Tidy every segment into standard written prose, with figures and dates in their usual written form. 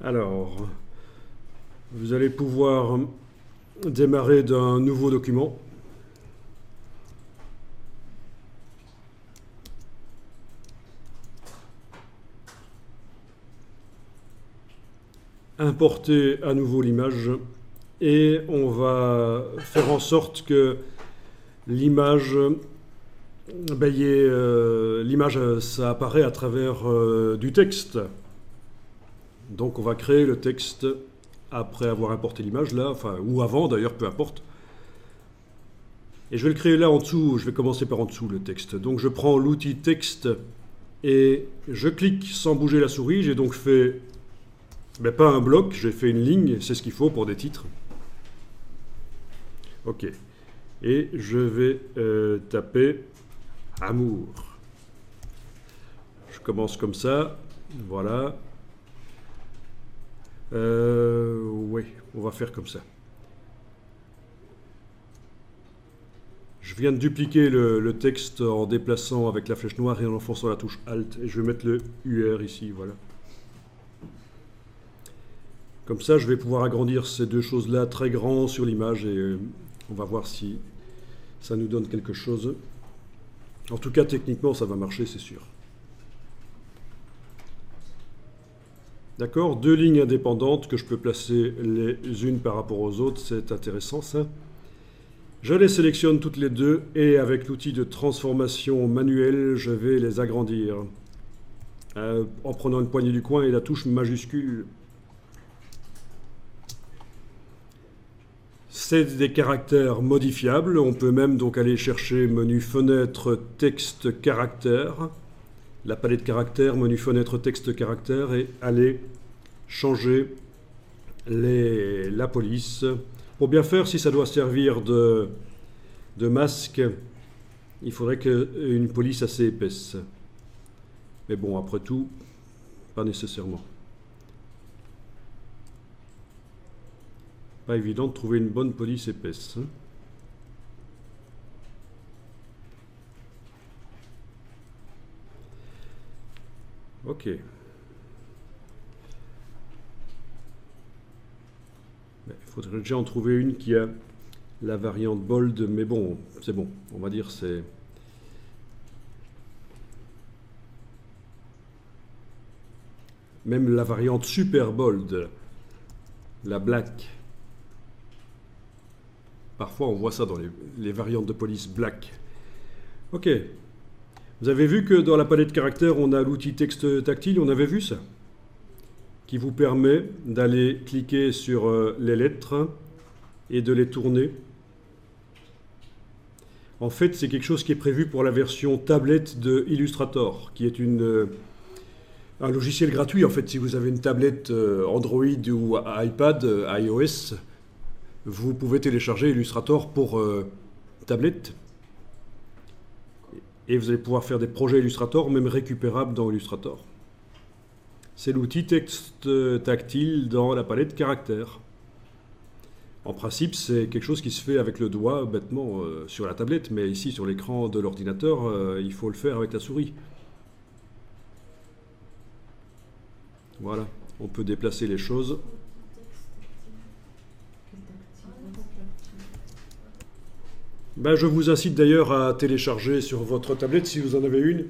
Alors, vous allez pouvoir démarrer d'un nouveau document. Importer à nouveau l'image et on va faire en sorte que l'image, l'image, ça apparaît à travers du texte. Donc on va créer le texte après avoir importé l'image là, enfin, ou avant d'ailleurs, peu importe. Et je vais le créer là en dessous, je vais commencer par en dessous le texte. Donc je prends l'outil texte et je clique sans bouger la souris. J'ai donc fait, pas un bloc, j'ai fait une ligne, c'est ce qu'il faut pour des titres. Ok. Et je vais taper amour. Je commence comme ça, voilà. Oui, on va faire comme ça. Je viens de dupliquer le texte en déplaçant avec la flèche noire et en enfonçant la touche Alt. Et je vais mettre le UR ici, voilà. Comme ça, je vais pouvoir agrandir ces deux choses-là très grand sur l'image et on va voir si ça nous donne quelque chose. En tout cas, techniquement, ça va marcher, c'est sûr. D'accord, deux lignes indépendantes que je peux placer les unes par rapport aux autres, c'est intéressant ça. Je les sélectionne toutes les deux et avec l'outil de transformation manuelle, je vais les agrandir. En prenant une poignée du coin et la touche majuscule. C'est des caractères modifiables. On peut même donc aller chercher menu fenêtre texte caractère, la palette caractère, menu fenêtre texte caractère et aller changer la police. Pour bien faire, si ça doit servir de masque, il faudrait une police assez épaisse. Mais bon, après tout, pas nécessairement. Pas évident de trouver une bonne police épaisse. Ok. Il faudrait déjà en trouver une qui a la variante bold, mais bon, c'est bon. On va dire c'est... Même la variante super bold, la black. Parfois, on voit ça dans les variantes de police black. Ok. Vous avez vu que dans la palette caractère, on a l'outil texte tactile. On avait vu ça, qui vous permet d'aller cliquer sur les lettres et de les tourner. En fait, c'est quelque chose qui est prévu pour la version tablette de Illustrator, qui est un logiciel gratuit. En fait, si vous avez une tablette Android ou iPad, iOS, vous pouvez télécharger Illustrator pour tablette. Et vous allez pouvoir faire des projets Illustrator, même récupérables dans Illustrator. C'est l'outil texte tactile dans la palette caractère. En principe, c'est quelque chose qui se fait avec le doigt, bêtement, sur la tablette, mais ici, sur l'écran de l'ordinateur, il faut le faire avec la souris. Voilà, on peut déplacer les choses. Je vous incite d'ailleurs à télécharger sur votre tablette, si vous en avez une,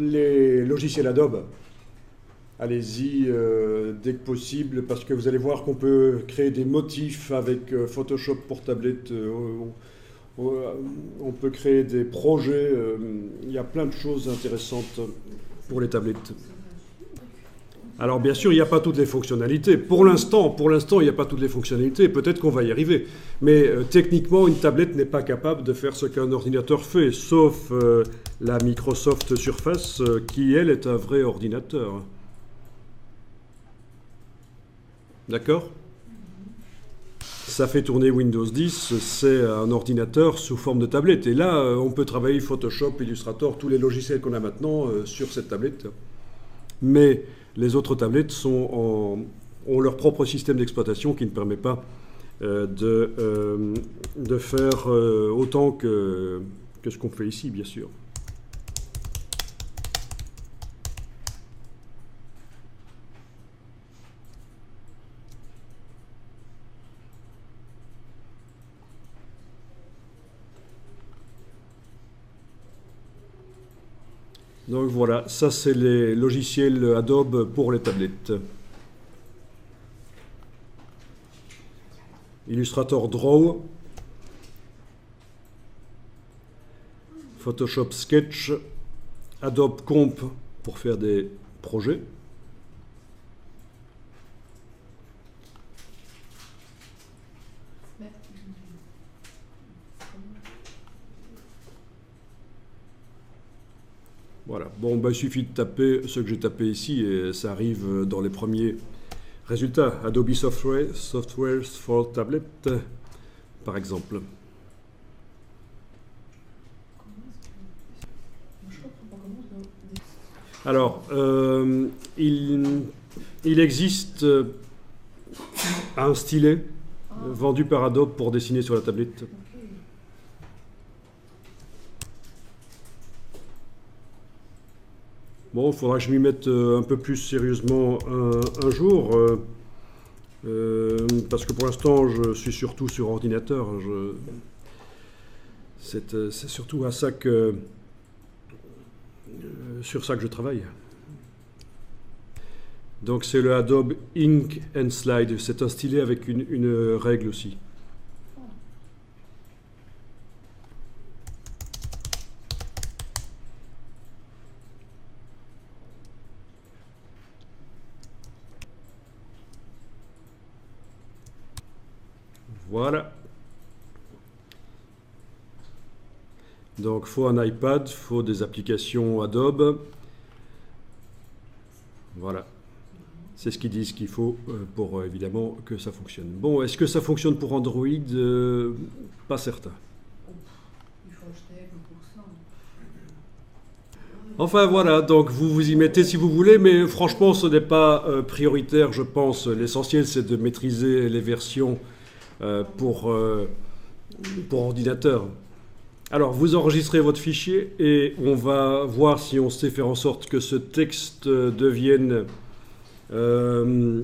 les logiciels Adobe. Allez-y dès que possible, parce que vous allez voir qu'on peut créer des motifs avec Photoshop pour tablette. On peut créer des projets. Il y a plein de choses intéressantes pour les tablettes. Alors bien sûr, il n'y a pas toutes les fonctionnalités. Pour l'instant, il n'y a pas toutes les fonctionnalités. Peut-être qu'on va y arriver. Mais techniquement, une tablette n'est pas capable de faire ce qu'un ordinateur fait, sauf la Microsoft Surface, qui, elle, est un vrai ordinateur. D'accord ? Ça fait tourner Windows 10, c'est un ordinateur sous forme de tablette. Et là, on peut travailler Photoshop, Illustrator, tous les logiciels qu'on a maintenant sur cette tablette. Mais les autres tablettes ont leur propre système d'exploitation qui ne permet pas de faire autant que ce qu'on fait ici, bien sûr. Donc voilà, ça c'est les logiciels Adobe pour les tablettes. Illustrator Draw, Photoshop Sketch, Adobe Comp pour faire des projets. Voilà, bon, ben, il suffit de taper ce que j'ai tapé ici et ça arrive dans les premiers résultats. Adobe Software for Tablet, par exemple. Alors, il existe un stylet vendu par Adobe pour dessiner sur la tablette. Bon, il faudra que je m'y mette un peu plus sérieusement un jour, parce que pour l'instant, je suis surtout sur ordinateur. C'est surtout à ça sur ça que je travaille. Donc c'est le Adobe Ink and Slide. C'est un stylet avec une règle aussi. Voilà. Donc, faut un iPad, faut des applications Adobe. Voilà. C'est ce qu'ils disent qu'il faut pour évidemment que ça fonctionne. Bon, est-ce que ça fonctionne pour Android? Pas certain. Il faut acheter pour ça. Enfin voilà, donc vous vous y mettez si vous voulez, mais franchement ce n'est pas prioritaire, je pense. L'essentiel c'est de maîtriser les versions pour ordinateur. Alors, vous enregistrez votre fichier et on va voir si on sait faire en sorte que ce texte devienne un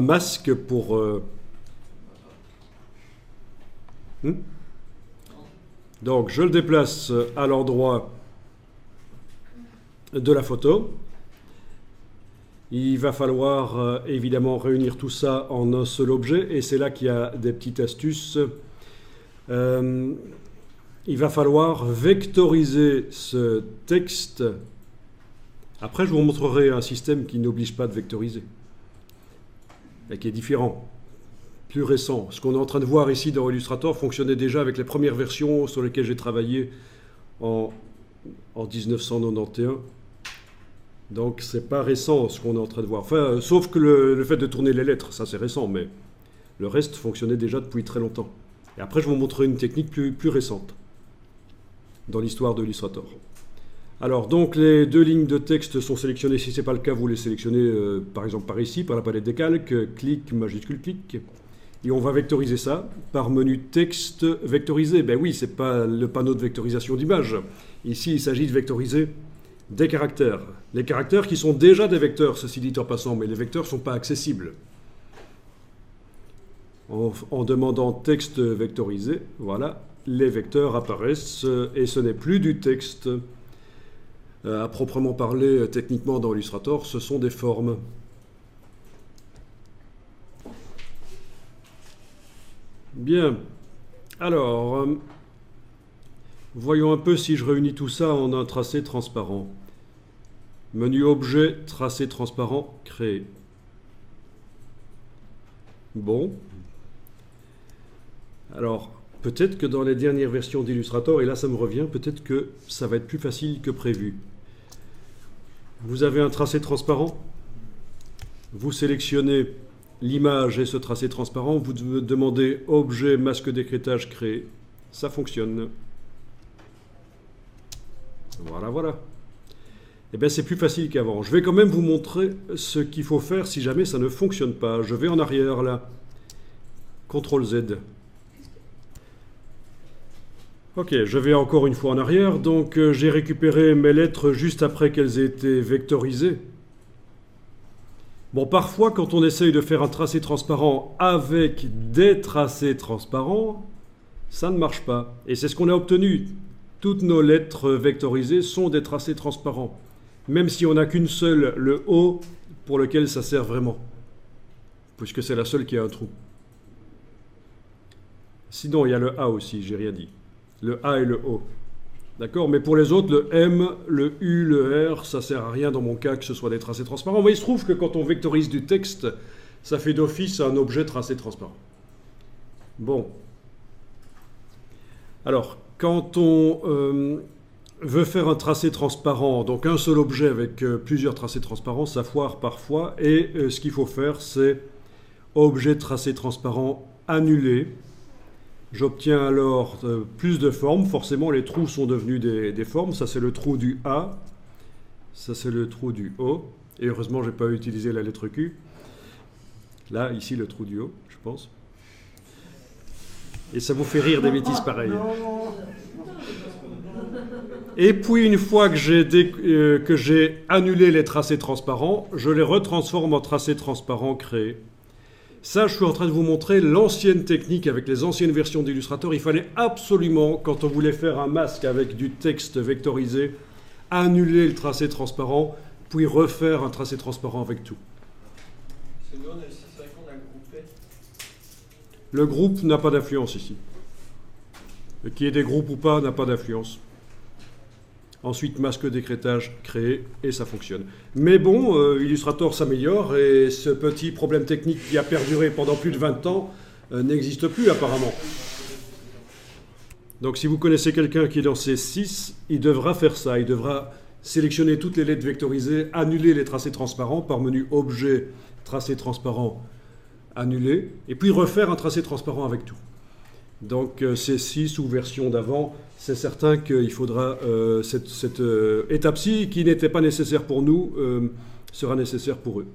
masque pour... Donc, je le déplace à l'endroit de la photo. Il va falloir évidemment réunir tout ça en un seul objet et c'est là qu'il y a des petites astuces. Il va falloir vectoriser ce texte. Après, je vous montrerai un système qui n'oblige pas de vectoriser et qui est différent, plus récent. Ce qu'on est en train de voir ici dans Illustrator fonctionnait déjà avec les premières versions sur lesquelles j'ai travaillé en 1991. Donc c'est pas récent ce qu'on est en train de voir. Enfin, sauf que le fait de tourner les lettres, ça c'est récent, mais le reste fonctionnait déjà depuis très longtemps. Et après, je vais vous montrer une technique plus récente dans l'histoire de Illustrator. Alors, donc, les deux lignes de texte sont sélectionnées. Si ce n'est pas le cas, vous les sélectionnez, par exemple, par ici, par la palette des calques, clic, majuscule, clic. Et on va vectoriser ça par menu texte vectorisé. Ben oui, ce n'est pas le panneau de vectorisation d'image. Ici, il s'agit de vectoriser des caractères. Les caractères qui sont déjà des vecteurs, ceci dit en passant, mais les vecteurs ne sont pas accessibles. En demandant texte vectorisé, voilà, les vecteurs apparaissent et ce n'est plus du texte à proprement parler techniquement dans Illustrator, ce sont des formes. Bien, alors, voyons un peu si je réunis tout ça en un tracé transparent. Menu objet, tracé transparent, créer. Bon. Alors, peut-être que dans les dernières versions d'Illustrator, et là ça me revient, peut-être que ça va être plus facile que prévu. Vous avez un tracé transparent, vous sélectionnez l'image et ce tracé transparent, vous demandez objet, masque d'écrêtage, créer. Ça fonctionne. Voilà, voilà. Eh bien, c'est plus facile qu'avant. Je vais quand même vous montrer ce qu'il faut faire si jamais ça ne fonctionne pas. Je vais en arrière, là. CTRL Z. Ok, je vais encore une fois en arrière. Donc, j'ai récupéré mes lettres juste après qu'elles aient été vectorisées. Bon, parfois, quand on essaye de faire un tracé transparent avec des tracés transparents, ça ne marche pas. Et c'est ce qu'on a obtenu toutes nos lettres vectorisées sont des tracés transparents, même si on n'a qu'une seule, le O, pour lequel ça sert vraiment, puisque c'est la seule qui a un trou. Sinon, il y a le A aussi, j'ai rien dit. Le A et le O. D'accord? Mais pour les autres, le M, le U, le R, ça sert à rien dans mon cas que ce soit des tracés transparents. Mais il se trouve que quand on vectorise du texte, ça fait d'office un objet tracé transparent. Bon. Alors, quand on veut faire un tracé transparent, donc un seul objet avec plusieurs tracés transparents, ça foire parfois. Et ce qu'il faut faire, c'est objet tracé transparent annulé. J'obtiens alors plus de formes. Forcément, les trous sont devenus des formes. Ça, c'est le trou du A. Ça, c'est le trou du O. Et heureusement, je n'ai pas utilisé la lettre Q. Là, ici, le trou du O, je pense. Et ça vous fait rire des bêtises pareilles. Et puis, une fois que j'ai annulé les tracés transparents, je les retransforme en tracés transparents créés. Ça, je suis en train de vous montrer l'ancienne technique avec les anciennes versions d'Illustrator. Il fallait absolument, quand on voulait faire un masque avec du texte vectorisé, annuler le tracé transparent, puis refaire un tracé transparent avec tout. C'est vrai qu'on a groupé. Le groupe n'a pas d'influence ici. Qu'il y ait des groupes ou pas n'a pas d'influence. Ensuite, masque d'écrêtage créé et ça fonctionne. Mais bon, Illustrator s'améliore et ce petit problème technique qui a perduré pendant plus de 20 ans n'existe plus apparemment. Donc si vous connaissez quelqu'un qui est dans C6, il devra faire ça. Il devra sélectionner toutes les lettres vectorisées, annuler les tracés transparents par menu Objet, tracé transparent, annuler, et puis refaire un tracé transparent avec tout. Donc C6 ou version d'avant, c'est certain qu'il faudra cette étape-ci, qui n'était pas nécessaire pour nous, sera nécessaire pour eux.